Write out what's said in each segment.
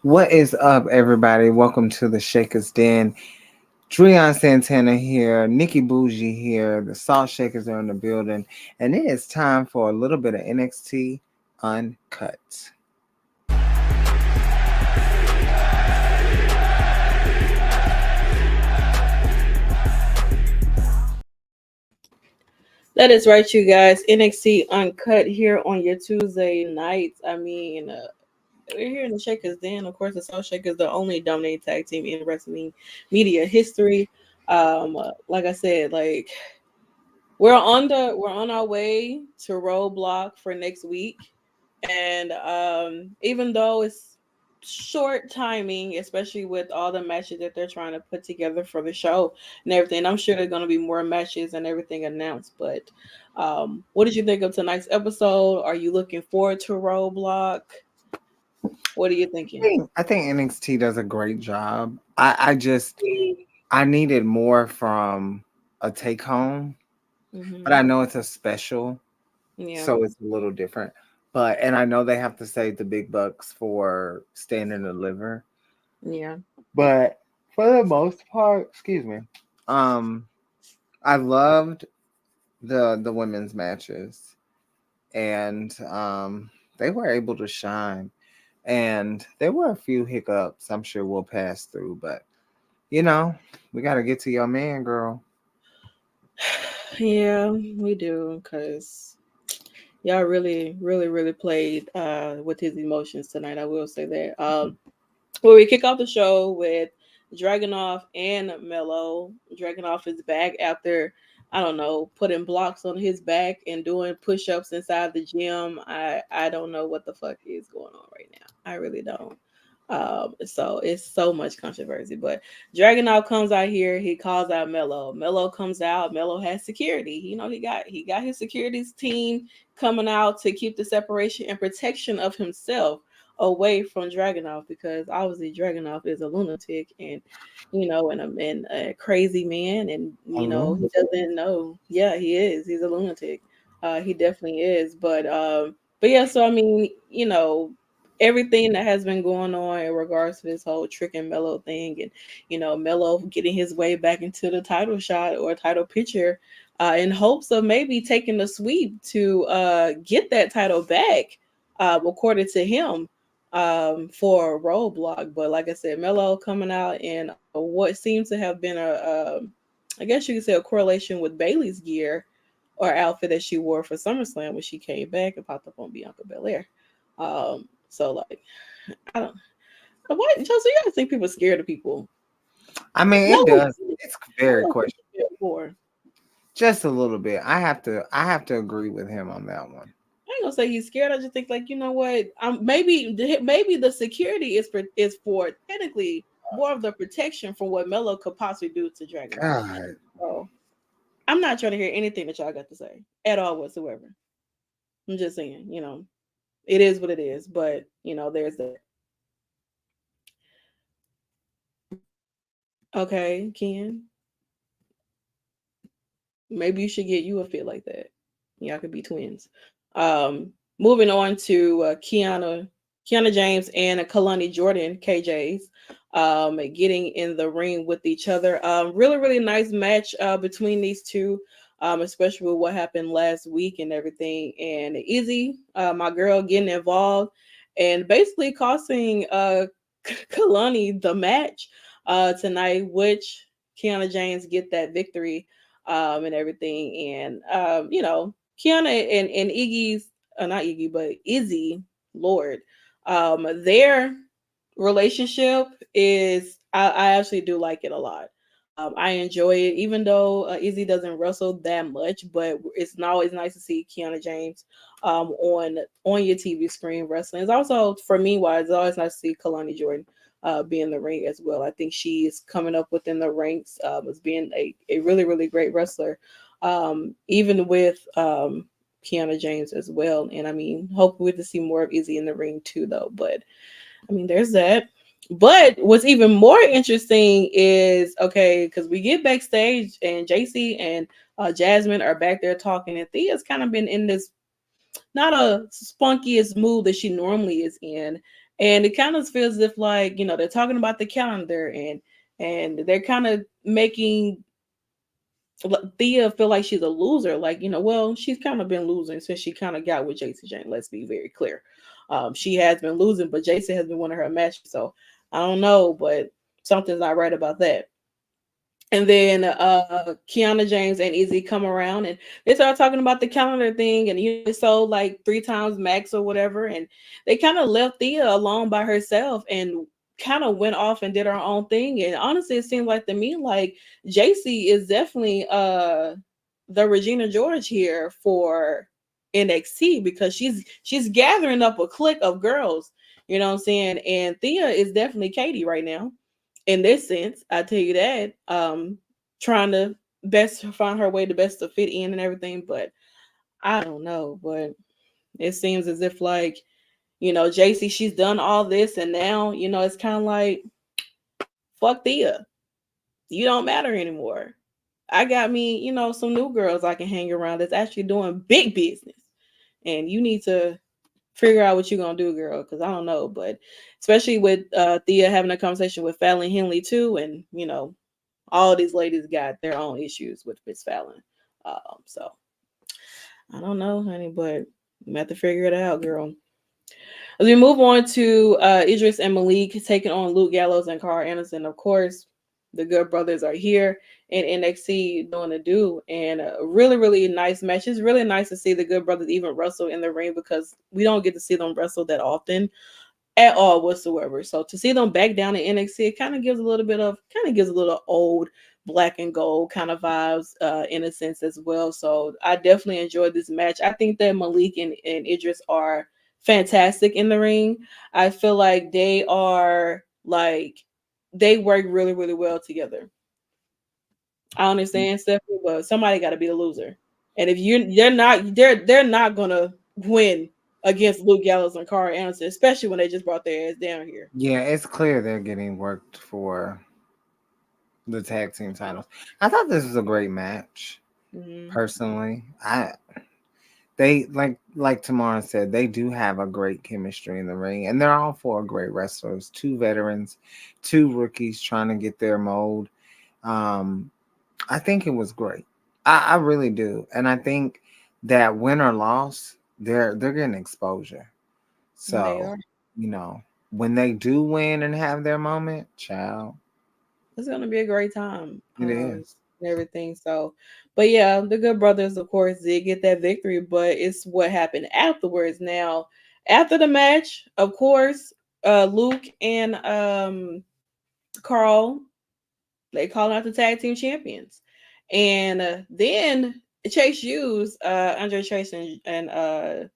What is up, everybody? Welcome to the Shakers Den. Dreon Santana here, Nikki Bougie here. The Salt Shakers are in the building, and it is time for a little bit of NXT Uncut. That is right, you guys. NXT Uncut here on your Tuesday nights. We're here in the Shakers Den. Of course, the Soul Shakers, the only dominating tag team in wrestling media history. Like I said, we're on our way to Roadblock for next week, and even though it's short timing, especially with all the matches that they're trying to put together for the show and everything, I'm sure there's going to be more matches and everything announced. But what did you think of tonight's episode? Are you looking forward to Roadblock? What are you thinking? I think NXT does a great job. I needed more from a take home, but I Mm-hmm. know it's a special, Yeah, so it's a little different. And I know they have to save the big bucks for Stand and Deliver. yeah. But for the most part, excuse me, um, I loved the women's matches, and they were able to shine. And there were a few hiccups. I'm sure we'll pass through, but you know, we got to get to your man, girl. Yeah, we do, because y'all really, really, really played with his emotions tonight. I will say that. Well, we kick off the show with Dragunov and Mello. Dragunov is back after, I don't know, putting blocks on his back and doing push-ups inside the gym. I don't know what the fuck is going on right now. I really don't. So it's so much controversy. But Dragunov comes out here. He calls out Mello. Mello comes out. Mello has security. He got his securities team coming out to keep the separation and protection of himself away from Dragunov, because obviously Dragunov is a lunatic and a crazy man, and he Alone. doesn't know. Yeah, he is. He's a lunatic. He definitely is. But yeah. So I mean, everything that has been going on in regards to this whole Trick and Mello thing, and Mello getting his way back into the title shot or title picture, in hopes of maybe taking the sweep to get that title back, according to him, for a roadblock. But like I said, Mello coming out in what seems to have been I guess you could say, a correlation with Bailey's gear or outfit that she wore for SummerSlam when she came back and popped up on Bianca Belair. So like, I don't. Why, Chelsea? You gotta think people scared of people. I mean, it Mello, does. It's very questionable. before. Just a little bit. I have to agree with him on that one. I ain't gonna say he's scared. I just think, like, you know what? Maybe the security is for technically more of the protection from what Mello could possibly do to Dragunov. God. So I'm not trying to hear anything that y'all got to say at all whatsoever. I'm just saying, it is what it is. But there's that. Okay, Ken, maybe you should get you a fit like that. Y'all could be twins. Moving on to Kiana James and Kalani Jordan, KJ's, getting in the ring with each other. Really, really nice match between these two, especially with what happened last week and everything. And Izzy, my girl, getting involved and basically costing Kalani the match tonight, which Kiana James get that victory and everything. And Kiana and Iggy's, not Iggy, but Izzy, Lord, their relationship is, I actually do like it a lot. I enjoy it, even though Izzy doesn't wrestle that much, but it's not always nice to see Kiana James on your TV screen wrestling. It's also, for me, why it's always nice to see Kalani Jordan be in the ring as well. I think she is coming up within the ranks as being a really, really great wrestler, even with Kiana James as well. And I mean, hopefully to see more of Izzy in the ring too, though. But I mean, there's that. But what's even more interesting is, okay, because we get backstage and JC and Jasmine are back there talking, and Thea's kind of been in this not a spunkiest mood that she normally is in. And it kind of feels as if like, they're talking about the calendar, and they're kind of making Thea feel like she's a loser. Like, well, she's kind of been losing since she kind of got with Jason Jane. Let's be very clear. She has been losing, but Jason has been winning her matches. So I don't know, but something's not right about that. And then Kiana James and Izzy come around, and they start talking about the calendar thing, and they sold like 3 times max or whatever, and they kind of left Thea alone by herself and kind of went off and did her own thing. And honestly, it seemed like to me like JC is definitely the Regina George here for NXT, because she's gathering up a clique of girls, you know what I'm saying? And Thea is definitely Katie right now in this sense, I tell you that. Trying to best find her way, the best to fit in and everything, but I don't know. But it seems as if like, JC, she's done all this, and now, it's kind of like, fuck Thea, you don't matter anymore. I got me, some new girls I can hang around that's actually doing big business, and you need to figure out what you're gonna do, girl, because I don't know. But especially with Thea having a conversation with Fallon Henley too, and all these ladies got their own issues with Miss Fallon. So I don't know, honey, but you have to figure it out, girl. As we move on to Idris and Malik taking on Luke Gallows and Carl Anderson, of course, the Good Brothers are here in NXT doing the do, and a really, really nice match. It's really nice to see the Good Brothers even wrestle in the ring, because we don't get to see them wrestle that often at all whatsoever. So to see them back down in NXT, it kind of gives a little old black and gold kind of vibes in a sense as well. So I definitely enjoyed this match. I think that Malik and Idris are fantastic in the ring. I feel like they are like they work really, really well together. I understand, Stephanie, but somebody got to be the loser. And if they're not gonna win against Luke Gallows and Carl Anderson, especially when they just brought their ass down here. Yeah, it's clear they're getting worked for the tag team titles. I thought this was a great match. Mm-hmm. Personally, they like Tamara said, they do have a great chemistry in the ring, and they're all four great wrestlers. Two veterans, two rookies trying to get their mold. Um, I think it was great. I really do, and I think that win or loss, they're getting exposure. They So are. when they do win and have their moment, child, It's gonna be a great time. it is. And everything. So, but yeah, the Good Brothers, of course, did get that victory, but it's what happened afterwards. Now, after the match, of course, Luke and Carl, they call out the tag team champions, and then Chase Hughes, Andre Chase, and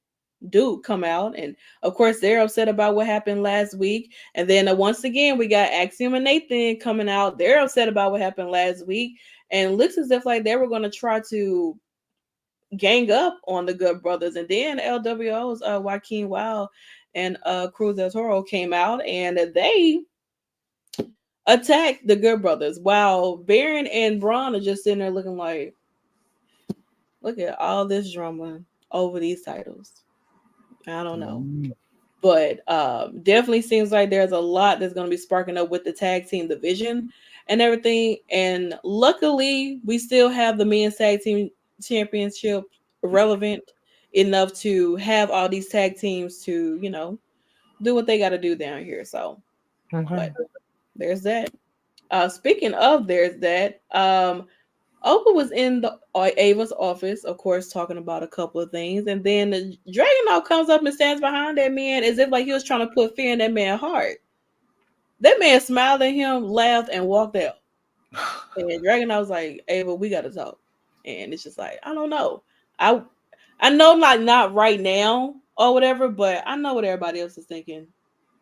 Duke come out, and of course they're upset about what happened last week. And then once again we got Axiom and Nathan coming out. They're upset about what happened last week, and it looks as if like they were going to try to gang up on the Good Brothers. And then LWO's Joaquin Wild and Cruz del Toro came out, and they attacked the Good Brothers, while Baron and Braun are just sitting there looking like, look at all this drama over these titles. I don't know. Mm. But definitely seems like there's a lot that's going to be sparking up with the tag team division and everything. And luckily, we still have the men's tag team championship relevant enough to have all these tag teams to, do what they got to do down here. So, Okay. but there's that. Speaking of there's that, Oprah was in the Ava's office, of course, talking about a couple of things, and then the Dragunov comes up and stands behind that man as if like he was trying to put fear in that man's heart. That man smiled at him, laughed, and walked out. And Dragunov was like, "Ava, we got to talk." And it's just like, I don't know. I I know like not right now or whatever, but I know what everybody else is thinking.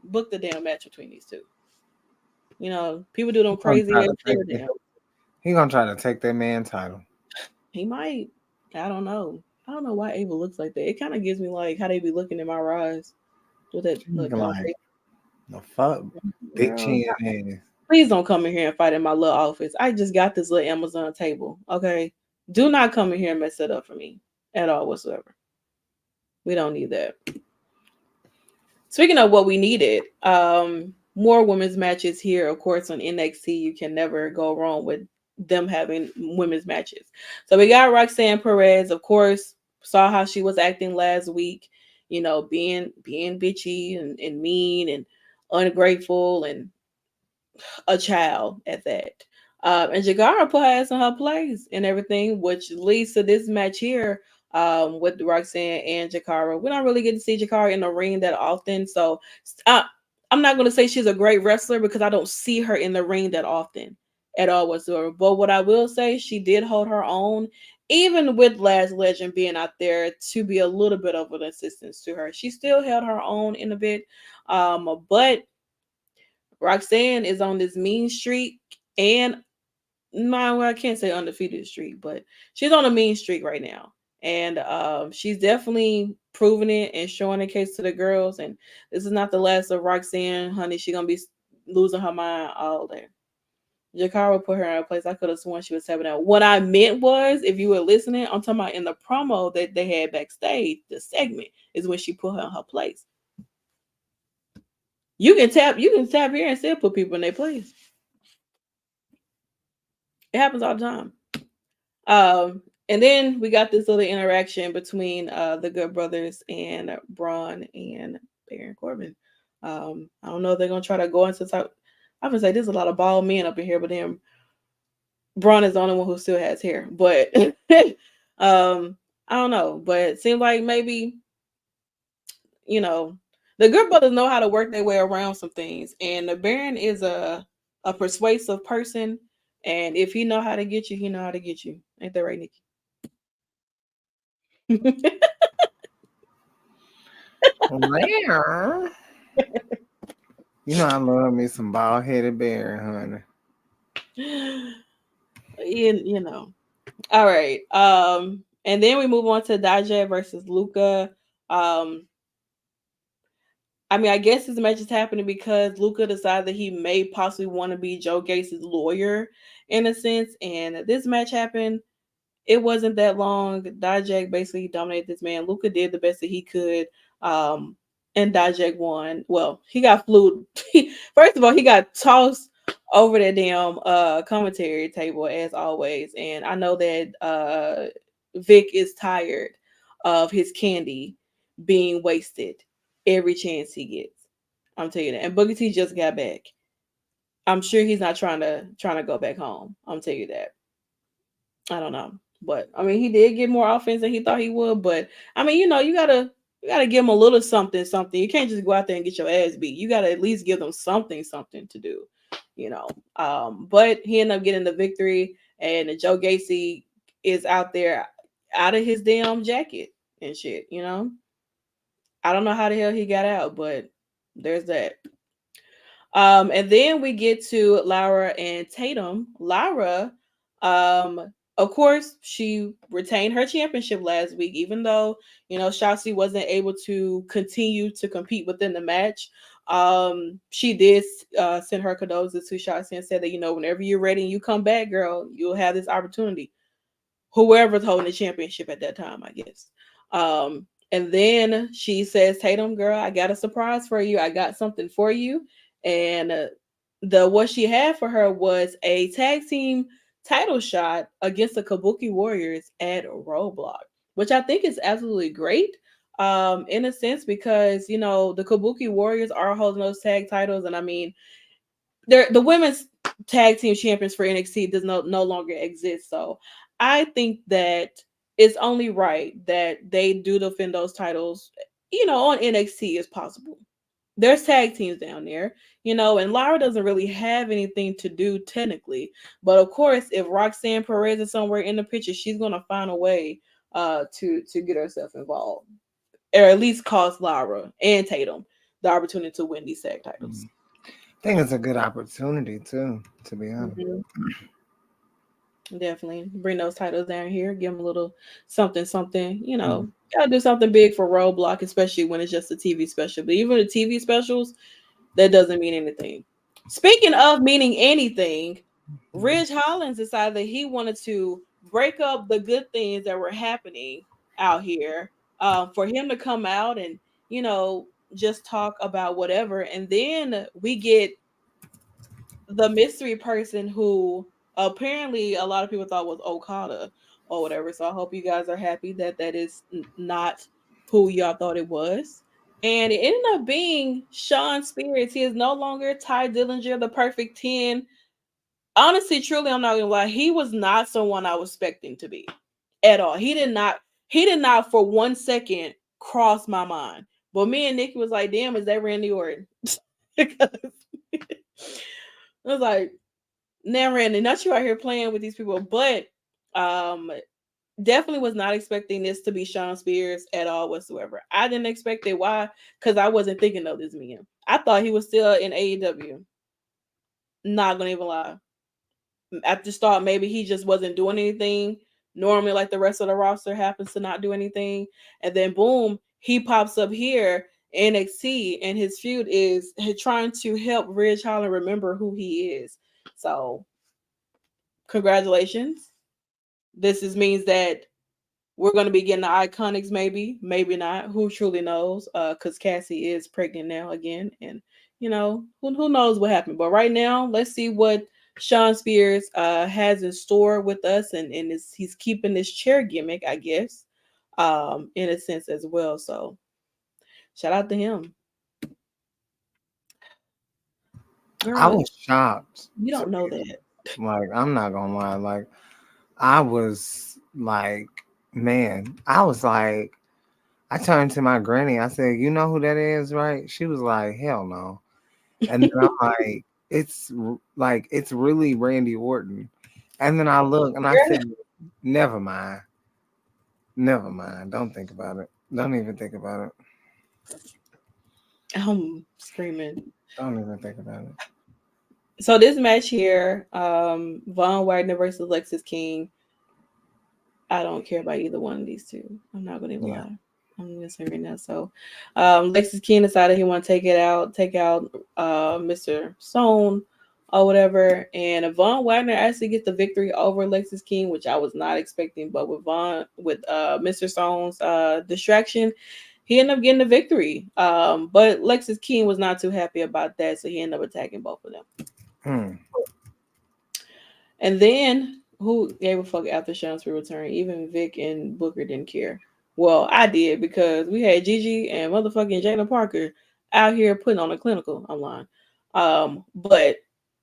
Book the damn match between these two. People do them Gonna crazy try ass to take stare the- down. He gonna try to take that man title. He might. I don't know. I don't know why Ava looks like that. It kind of gives me like how they be looking in my eyes with that He look. looking like the fuck, big Girl, chin ass. please don't come in here and fight in my little office. I just got this little Amazon table. Okay, do not come in here and mess it up for me at all whatsoever. We don't need that. Speaking of what we needed, more women's matches here, of course, on NXT. You can never go wrong with them having women's matches. So we got Roxanne Perez, of course, saw how she was acting last week, being bitchy and mean and ungrateful and a child at that. And Jagara put her ass in her place and everything, which leads to this match here with Roxanne and Jakara. We don't really get to see Jakara in the ring that often, so uh, I'm not going to say she's a great wrestler because I don't see her in the ring that often at all whatsoever. But what I will say, she did hold her own, even with Last Legend being out there to be a little bit of an assistance to her. She still held her own in a bit, but Roxanne is on this mean streak and no, well, I can't say undefeated streak, but she's on a mean streak right now. And she's definitely proving it and showing the case to the girls. And this is not the last of Roxanne, honey. She's gonna be losing her mind all day. Jakara put her in her place. I could have sworn she was 7-0. What I meant was, if you were listening, I'm talking about in the promo that they had backstage, the segment is when she put her in her place. You can tap here and still put people in their place. It happens all the time. And then we got this little interaction between the Good Brothers and Braun and Baron Corbin. I don't know if they're gonna try to go into talk. I would say there's a lot of bald men up in here, but then Braun is the only one who still has hair. But I don't know. But it seems like maybe you know the Good Brothers know how to work their way around some things, and the Baron is a persuasive person. And if he know how to get you, he know how to get you. Ain't that right, Nikki? Well, you know I love me some bald headed bear, honey. you know. All right. And then we move on to Daja versus Luca. Um, I mean, I guess this match is happening because Luca decided that he may possibly want to be Joe Gates' lawyer in a sense. And this match happened. It wasn't that long. Dijak basically dominated this man. Luca did the best that he could. Um, and Dijak won. Well, he got flew. First of all, he got tossed over the damn commentary table as always. And I know that Vic is tired of his candy being wasted every chance he gets. I'm telling you that. And Boogie T just got back. I'm sure he's not trying to go back home. I'm telling you that. I don't know. But I mean, he did get more offense than he thought he would. But I mean, you gotta give him a little something, something. You can't just go out there and get your ass beat. You gotta at least give them something, something to do. You know. But he ended up getting the victory, and Joe Gacy is out there out of his damn jacket and shit. I don't know how the hell he got out, but there's that. And then we get to Laura and Tatum. Laura, of course, she retained her championship last week, even though Shotzi wasn't able to continue to compete within the match. She did send her condolences to Shotzi and said that whenever you're ready and you come back, girl, you'll have this opportunity. Whoever's holding the championship at that time, I guess. And then she says, Tatum, girl, I got a surprise for you. I got something for you. And the what she had for her was a tag team title shot against the Kabuki Warriors at Roadblock, which I think is absolutely great. In a sense, because the Kabuki Warriors are holding those tag titles, and I mean, they're the women's tag team champions for NXT does no longer exist. So I think that it's only right that they do defend those titles, on NXT as possible. There's tag teams down there, and Lara doesn't really have anything to do technically. But of course, if Roxanne Perez is somewhere in the picture, she's gonna find a way to get herself involved. Or at least cost Lara and Tatum the opportunity to win these tag titles. I think it's a good opportunity too, to be honest. Mhm. Definitely bring those titles down here, give them a little something, something. Mm. Gotta do something big for Roadblock, especially when it's just a TV special. But even the TV specials, that doesn't mean anything. Speaking of meaning anything, Ridge Hollins decided that he wanted to break up the good things that were happening out here. For him to come out and just talk about whatever, and then we get the mystery person who apparently a lot of people thought was Okada or whatever. So I hope you guys are happy that that is not who y'all thought it was. And it ended up being Sean Spears. He is no longer Ty Dillinger, the perfect 10. Honestly, truly, I'm not gonna lie, he was not someone I was expecting to be at all. He did not for 1 second cross my mind. But me and Nikki was like, damn, is that Randy Orton? Because I was like, now Randy, not you out here playing with these people, but um definitely was not expecting this to be Sean Spears at all whatsoever. I didn't expect it. Why? Because I wasn't thinking of this man. I thought he was still in AEW. Not gonna even lie. I just thought maybe he just wasn't doing anything. Normally, like the rest of the roster happens to not do anything. And then boom, he pops up here NXT, and his feud is trying to help Ridge Holland remember who he is. So congratulations. Means that we're going to be getting the Iconics, maybe not. Who truly knows? Because Cassie is pregnant now again, and who knows what happened. But right now, let's see what Sean Spears has in store with us, and he's keeping this chair gimmick, I guess, in a sense as well. So shout out to him, I girl. was shocked. You don't know that. Like, I'm not gonna lie. Like, I was like, man, I was like, I turned to my granny. I said, "You know who that is, right?" She was like, "Hell no." And then I'm like, like it's really Randy Orton. And then I look and I said, "Never mind, never mind. Don't think about it. Don't even think about it. I'm screaming. Don't even think about it." So this match here, Von Wagner versus Lexis King. I don't care about either one of these two. I'm not gonna even Yeah. lie. I'm gonna say right now. So Lexis King decided he want to take out Mr. Stone or whatever. And Von Wagner actually gets the victory over Lexis King, which I was not expecting. But with Mr. Stone's distraction, he ended up getting the victory. But Lexis King was not too happy about that, so he ended up attacking both of them. Hmm. And then who gave a fuck after Sean's return? Even Vic and Booker didn't care. Well, I did because we had Gigi and motherfucking Jada Parker out here putting on a clinical. I'm lying. But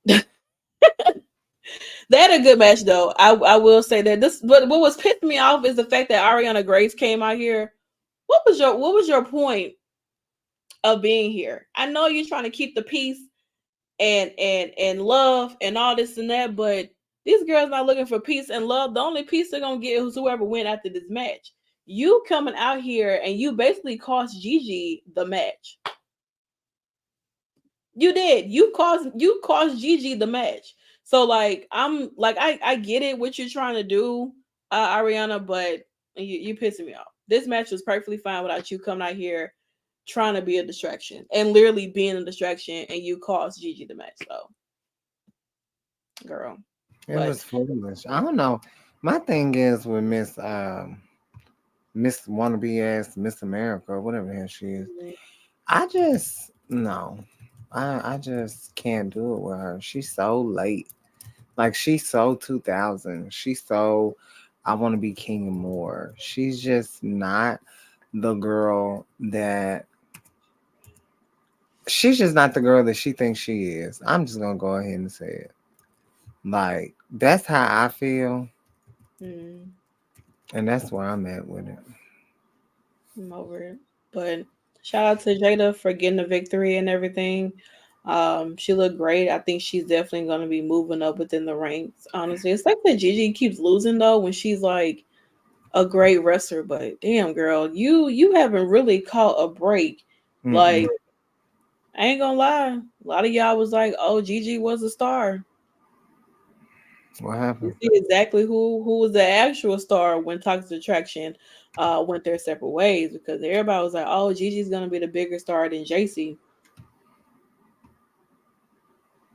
they had a good match though. I will say that this. But what was pissing me off is the fact that Ariana Grace came out here. What was your point of being here? I know you're trying to keep the peace and love and all this and that, but these girls not looking for peace and love. The only peace they're gonna get is whoever win after this match. You coming out here and you basically cost Gigi the match. You did. You cost Gigi the match. So like I'm like I get it what you're trying to do, Ariana, but you pissing me off. This match was perfectly fine without you coming out here trying to be a distraction and literally being a distraction, and you cost Gigi the match. So girl. It But was foolish. I don't know. My thing is with Miss wannabe ass Miss America or whatever the hell she is. I just no. I just can't do it with her. She's so late. Like she's so 2000. She's so I want to be king and more. She's just not the girl that she's just not the girl that she thinks she is. I'm just gonna go ahead and say it. Like that's how I feel, mm, and that's where I'm at with it. I'm over it. But shout out to Jada for getting the victory and everything. She looked great. I think she's definitely gonna be moving up within the ranks. Honestly, it's like that Gigi keeps losing though when she's like a great wrestler. But damn, girl, you haven't really caught a break. Mm-mm. Like I ain't gonna lie, a lot of y'all was like, "Oh, Gigi was a star." What You happened? see exactly who was the actual star when Toxic Attraction went their separate ways, because everybody was like, "Oh, Gigi's gonna be the bigger star than JC."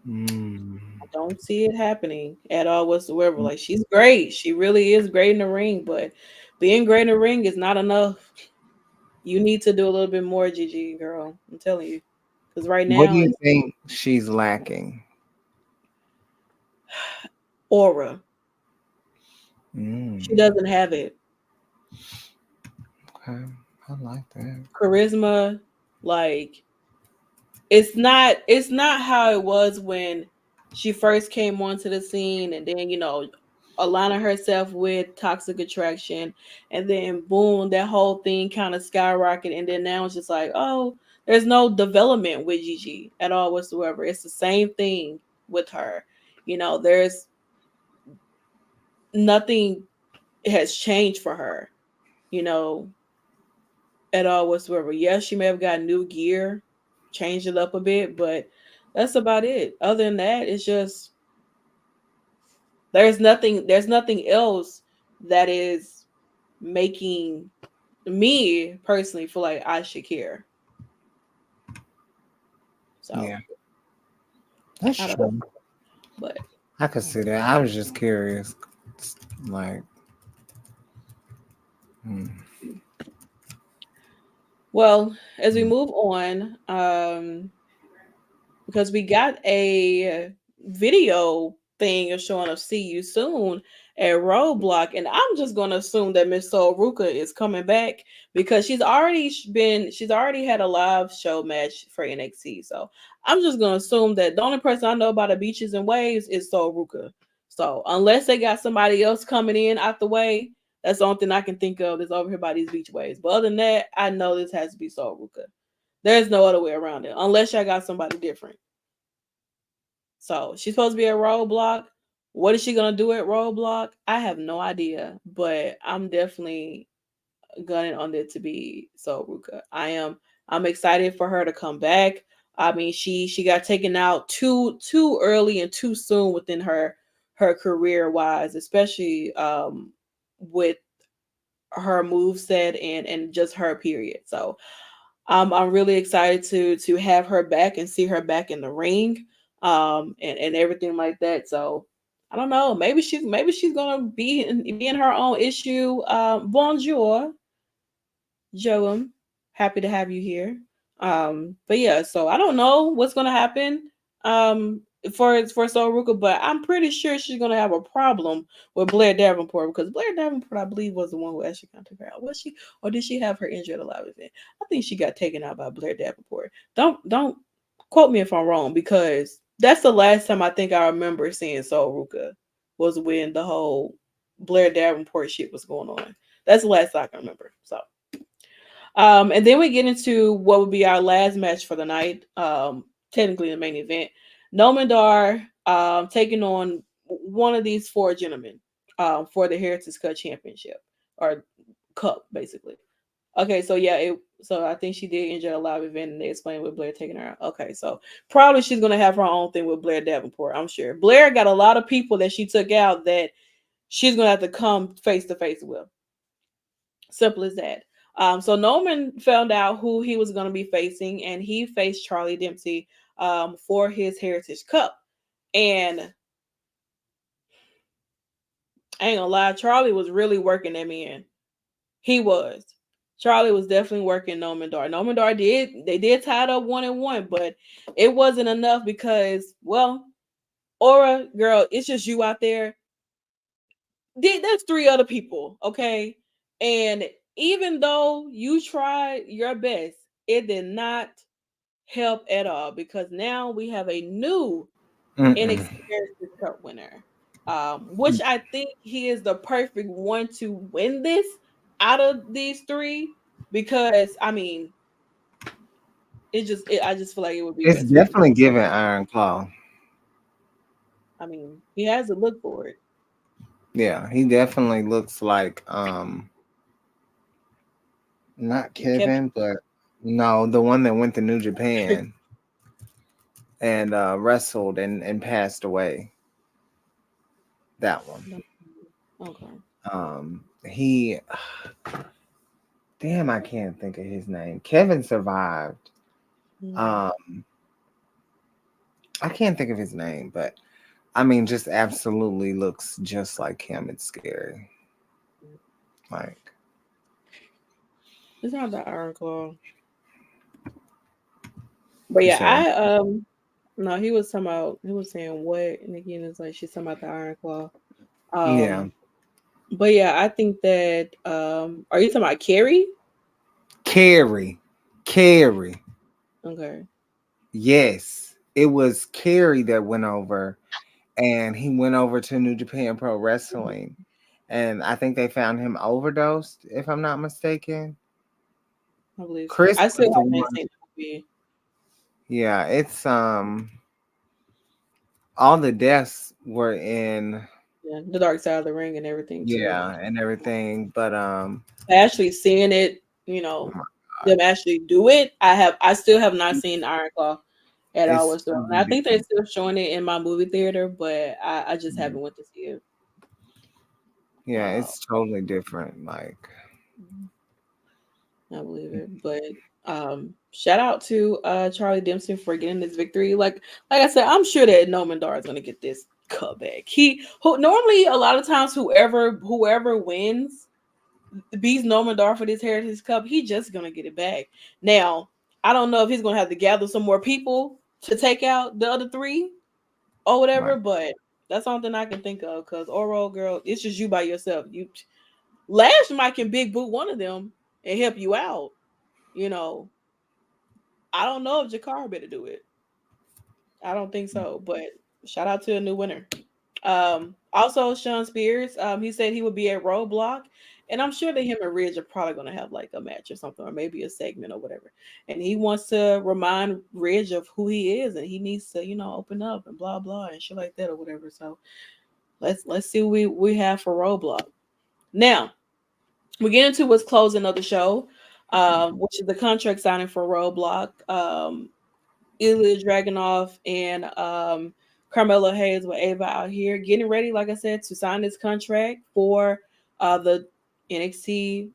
Mm. I don't see it happening at all whatsoever. Like she's great, she really is great in the ring, but being great in the ring is not enough. You need to do a little bit more, Gigi girl. I'm telling you, because right What do now you it's think she's lacking? aura. She Mm, doesn't have it. okay, I like that. Charisma, like it's not how it was when she first came onto the scene, and then aligning herself with Toxic Attraction, and then boom, that whole thing kind of skyrocketed, and then now it's just like, oh, there's no development with Gigi at all whatsoever. It's the same thing with her. There's nothing has changed for her, you know, at all whatsoever. Yes, she may have got new gear, changed it up a bit, but that's about it. Other than that, it's just there's nothing else that is making me personally feel like I should care. So Yeah, that's I don't know. true. But I could see that. I was just curious. Like, hmm. well, as we move on, because we got a video thing of showing of see you soon at Roadblock, and I'm just gonna assume that Miss Soul Ruka is coming back because she's already had a live show match for NXT. So I'm just gonna assume that the only person I know about the Beaches and Waves is Soul Ruka. So unless they got somebody else coming in out the way, that's the only thing I can think of that's over here by these beach waves. But other than that, I know this has to be Soul Ruka. There's no other way around it unless y'all got somebody different. So she's supposed to be at Roadblock. What is she gonna do at Roadblock? I have no idea, but I'm definitely gunning on it to be So Ruka. I'm excited for her to come back. I mean, she got taken out too early and too soon within her career wise, especially with her move set and just her period. So I'm really excited to have her back and see her back in the ring, and everything like that. So I don't know. Maybe she's gonna be in her own issue. Bonjour, Joam. Happy to have you here. But yeah, so I don't know what's gonna happen. Um, for Soruka, but I'm pretty sure she's gonna have a problem with Blair Davenport because Blair Davenport, I believe, was the one who actually kind of took her out. Was she, or did she have her injured alive event? I think she got taken out by Blair Davenport. Don't quote me if I'm wrong because that's the last time I think I remember seeing Soruka was when the whole Blair Davenport shit was going on. That's the last I can remember. So. And then we get into what would be our last match for the night. Technically the main event. Nomandar taking on one of these four gentlemen for the Heritage Cup Championship or Cup, basically. Okay, so yeah, so I think she did injure a live event, and they explained with Blair taking her out. Okay, so probably she's gonna have her own thing with Blair Davenport. I'm sure Blair got a lot of people that she took out that she's gonna have to come face to face with. Simple as that. So Noman found out who he was going to be facing, and he faced Charlie Dempsey for his Heritage Cup. And I ain't gonna lie, Charlie was really working that man. He was. Charlie was definitely working Noman Dar. Noman Dar did tie it up 1-1, but it wasn't enough because, well, Aura, girl, it's just you out there. There's three other people, okay? And even though you tried your best, it did not help at all because now we have a new Mm-mm. NXT Heritage Cup winner, which I think he is the perfect one to win this out of these three because I mean, I just feel like it would be It's best for him. definitely giving Iron Claw. I mean, he has to look for it. Yeah, he definitely looks like not Kevin, Kevin, but no, the one that went to New Japan and wrestled and passed away. That one. okay. He damn, I can't think of his name. Kevin survived. Mm. Um, I can't think of his name, but I mean, just absolutely looks just like him. It's scary. Like, It's not the Iron Claw. But You yeah, said, no, he was talking about, he was saying what, and again, it's like she's talking about the Iron Claw. yeah, Um, but yeah, I think that are you talking about Carrie? Carrie, Carrie. Okay. Yes, it was Carrie that went over, and he went over to New Japan Pro Wrestling, and I think they found him overdosed, if I'm not mistaken. I believe so. Chris I was still the haven't one. seen the movie. Yeah, it's all the deaths were in, Yeah, The Dark Side of the Ring and everything too. yeah, and everything, but Actually seeing it, oh my them god, actually do it. I still have not seen Iron Claw at all it's whatsoever. And totally I think they're different. still showing it in my movie theater, but I just Mhm. haven't went to see it. Yeah, Uh, it's totally different. Like, I believe it. But shout out to Charlie Dempsey for getting this victory. Like I said, I'm sure that Noman Dar is gonna get this cut back. Normally a lot of times whoever wins beats Noman Dar for this Heritage Cup, he just gonna get it back. Now, I don't know if he's gonna have to gather some more people to take out the other three or whatever, right. but that's something I can think of because Oro girl, it's just you by yourself. You Lash might can big boot one of them and help you out. You know, I don't know if Jakar better do it. I don't think so, but shout out to a new winner. Also Sean Spears, he said he would be at Roadblock, and I'm sure that him and Ridge are probably gonna have like a match or something, or maybe a segment or whatever. And he wants to remind Ridge of who he is, and he needs to, open up and blah blah and shit like that or whatever. So let's see what we have for Roadblock. Now we get into what's closing of the show, which is the contract signing for Roadblock. Ilya Dragunov and Carmelo Hayes with Ava out here getting ready, like I said, to sign this contract for the NXT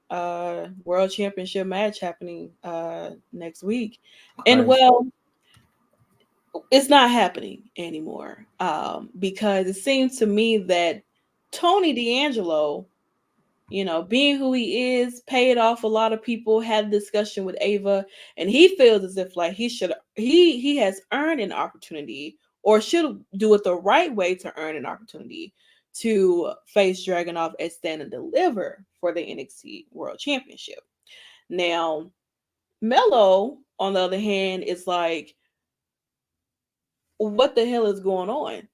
World Championship match happening next week. And Crazy. well, it's not happening anymore because it seems to me that Tony D'Angelo, being who he is, paid off a lot of people, had a discussion with Ava, and he feels as if like he has earned an opportunity or should do it the right way to earn an opportunity to face Dragunov at Stand and Deliver for the NXT World Championship. Now, Mello, on the other hand, is like, what the hell is going on?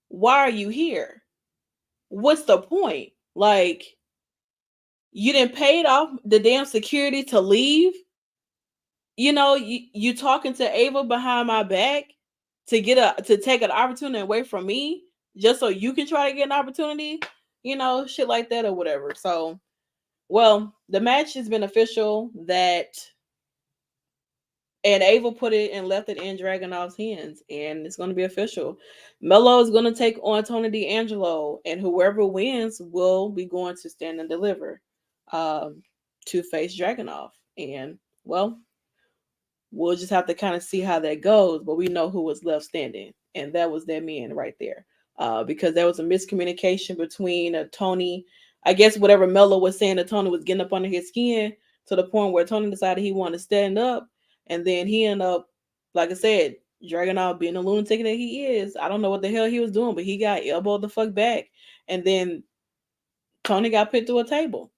Why are you here? What's the point? Like, you didn't paid off the damn security to leave. You talking to Ava behind my back to take an opportunity away from me just so you can try to get an opportunity, shit like that or whatever. So, well, the match has been official that, and Ava put it and left it in Dragunov's hands, and it's going to be official. Mello is going to take on Tony D'Angelo, and whoever wins will be going to Stand and Deliver um, to face Dragunov. And, well, we'll just have to kind of see how that goes. But we know who was left standing, and that was that man right there. Because there was a miscommunication between Tony. I guess whatever Mello was saying that Tony was getting up under his skin to the point where Tony decided he wanted to stand up, and then he ended up, like I said, dragging out being a lunatic that he is. I don't know what the hell he was doing, but he got elbowed the fuck back, and then Tony got put through a table.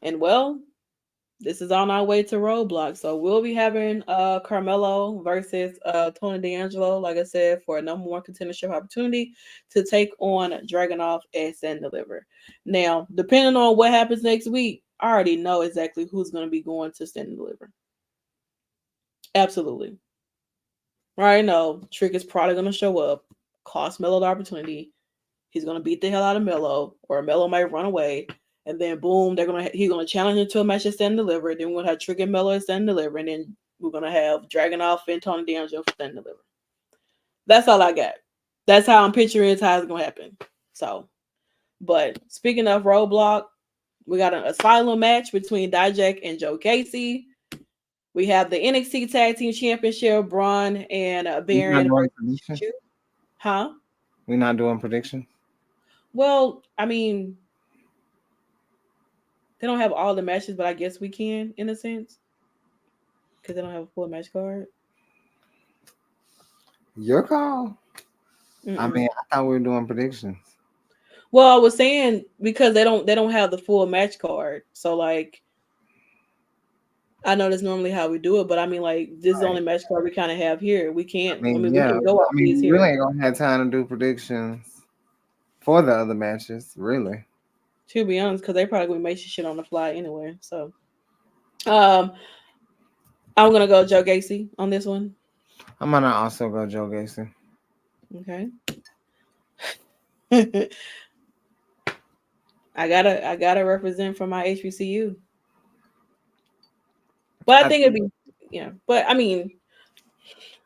And well, this is on our way to Roadblock. So we'll be having Carmelo versus Tony D'Angelo, like I said, for a number one contendership opportunity to take on Dragunov and Stand Deliver. Now, depending on what happens next week, I already know exactly who's going to be going to Stand and Deliver. Absolutely. Right now, Trick is probably going to show up, cost Melo the opportunity. He's going to beat the hell out of Melo, or Melo might run away. And then boom, he's gonna challenge him to a match at Stand and Deliver. Then we're gonna have Trick and Mello at Stand and Deliver, and then we're gonna have Dragunov and Tony D'Angelo for Stand and Deliver. That's all I got. That's how I'm picturing it's how it's gonna happen. So, but speaking of Roadblock, we got an Asylum match between Dijak and Joe Casey. We have the NXT Tag Team Championship, Braun and We're not Baron doing versus predictions. Chu. Huh? We're not doing predictions. Well, I mean, They don't have all the matches, but I guess we can in a sense because they don't have a full match card. Your call. I Mm-mm. mean, I thought we were doing predictions. Well, I was saying because they don't have the full match card. So like I know that's normally how we do it, but I mean like this is the Right. only match card we kind of have here. We can't. I I mean, mean we yeah. can go off I mean, these we really here. ain't gonna have time to do predictions for the other matches, really. To be honest, because they probably gonna make shit on the fly anyway. So um, I'm gonna go Joe Gacy on this one. I'm gonna also go Joe Gacy. Okay. I gotta represent for my HBCU. But I I think it'd think, be yeah. But I mean,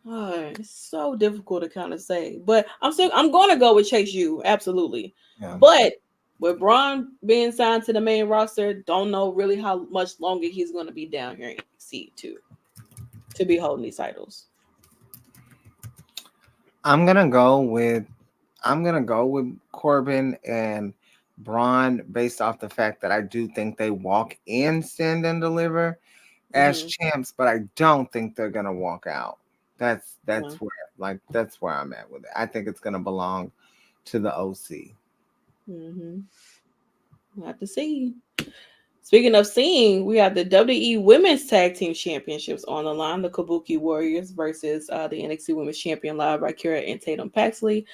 it's so difficult to kind of say. But I'm gonna go with Chase U, absolutely. yeah. But with Braun being signed to the main roster, don't know really how much longer he's gonna be down here in NXT to be holding these titles. I'm gonna go with I'm gonna go with Corbin and Braun based off the fact that I do think they walk in, stand and deliver as Mm-hmm. champs, but I don't think they're gonna walk out. That's Yeah. that's where that's where I'm at with it. I think it's gonna belong to the OC. Mm-hmm. We'll have to see. Speaking of seeing, we have the WWE Women's Tag Team Championships on the line. The Kabuki Warriors versus the NXT Women's Champion Live by Kira and Tatum Paxley.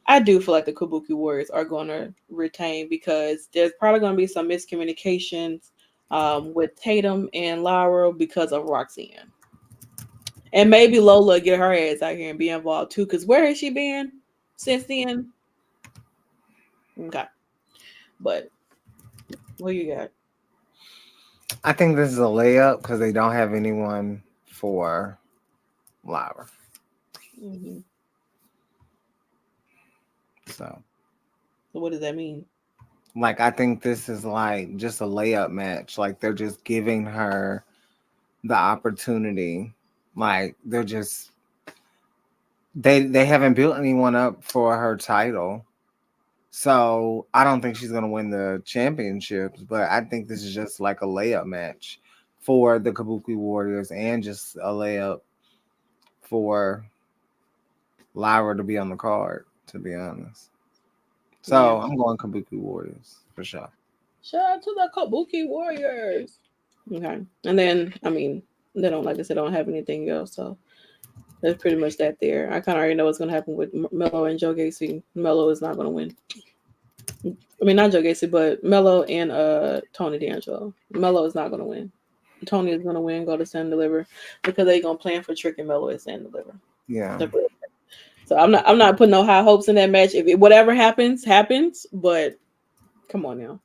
I do feel like the Kabuki Warriors are going to retain because there's probably going to be some miscommunications with Tatum and Lyra because of Roxanne. And maybe Lola get her ass out here and be involved too. Because where has she been since then? Okay. But what you got? I think this is a layup because they don't have anyone for Lyra. Mm-hmm. So So what does that mean? like I think this is like just a layup match. Like they're just giving her the opportunity. Like they're just they haven't built anyone up for her title. So I don't think she's gonna win the championships, but I think this is just like a layup match for the Kabuki Warriors and just a layup for Lyra to be on the card, to be honest. Yeah. So I'm going Kabuki Warriors for sure. Shout out to the Kabuki Warriors. Okay. And then, I mean, they don't, like I said, don't have anything else. So that's pretty much that there. I kind of already know what's going to happen with Mello and Joe Gacy. Mello is not going to win. I mean, not Joe Gacy, but Mello and Tony D'Angelo. Mello is not going to win. Tony is going to win, go to Stand and Deliver because they going to plan for Trick and Mello at Stand and Deliver. Yeah. So I'm not putting no high hopes in that match. If whatever happens, happens. But come on now.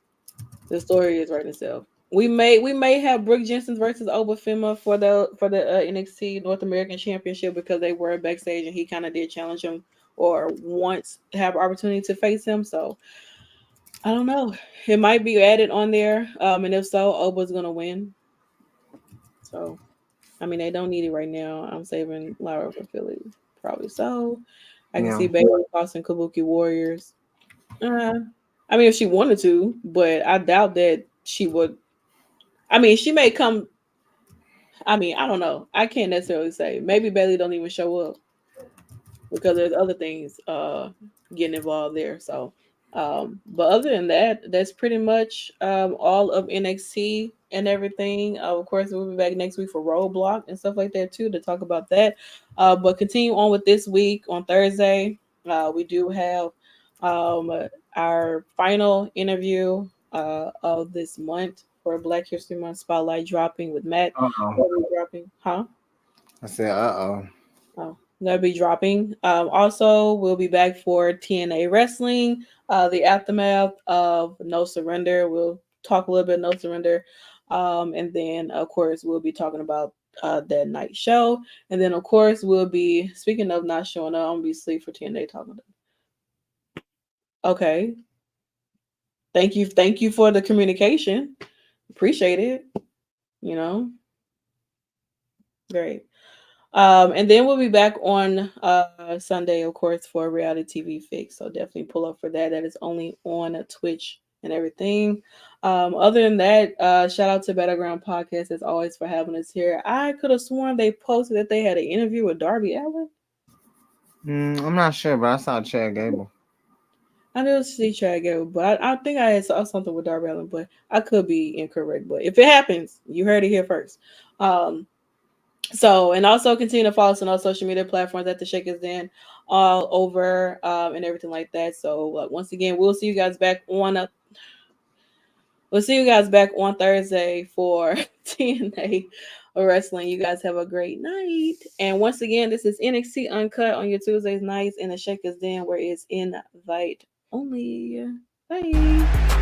The story is writing itself. We may have Brooke Jensen versus Obafemi for the NXT North American Championship because they were backstage and he kind of did challenge him or wants to have opportunity to face him. So I don't know. It might be added on there. And if so, Oba's gonna win. So I mean they don't need it right now. I'm saving Lyra for Philly. Probably so. I can Yeah. see Bayley crossing Kabuki Warriors. I mean if she wanted to, but I doubt that she would. I mean, she may come. I mean, I don't know. I can't necessarily say. Maybe Bailey don't even show up because there's other things getting involved there. So, but other than that, that's pretty much all of NXT and everything. Of course, we'll be back next week for Roadblock and stuff like that too to talk about that. But continue on with this week on Thursday. We do have our final interview of this month for Black History Month Spotlight dropping with Matt. Uh-oh. That'll be dropping, huh? I said, uh-oh. Oh, that'll be dropping. Also, we'll be back for TNA Wrestling, the aftermath of No Surrender. We'll talk a little bit No Surrender. And then, of course, we'll be talking about that night show. And then, of course, we'll be, speaking of not showing up, I'm going to be asleep for TNA talking to. Okay. Thank you for the communication. Appreciate it. You know, great. And then we'll be back on Sunday, of course, for Reality TV Fix. So definitely pull up for that. That is only on Twitch and everything. Other than that, shout out to Battleground Podcast as always for having us here. I could have sworn they posted that they had an interview with Darby Allin. I'm not sure, but I saw Chad Gable. I didn't see Chad Gable, but I think I had saw something with Darby Allin, but I could be incorrect. But if it happens, you heard it here first. Um, and also continue to follow us on all social media platforms at the Shakers Den all over and everything like that. So once again, we'll see you guys back on Thursday for TNA wrestling. You guys have a great night. And once again, this is NXT Uncut on your Tuesdays nights in the Shakers Den where it's invite only. Bye.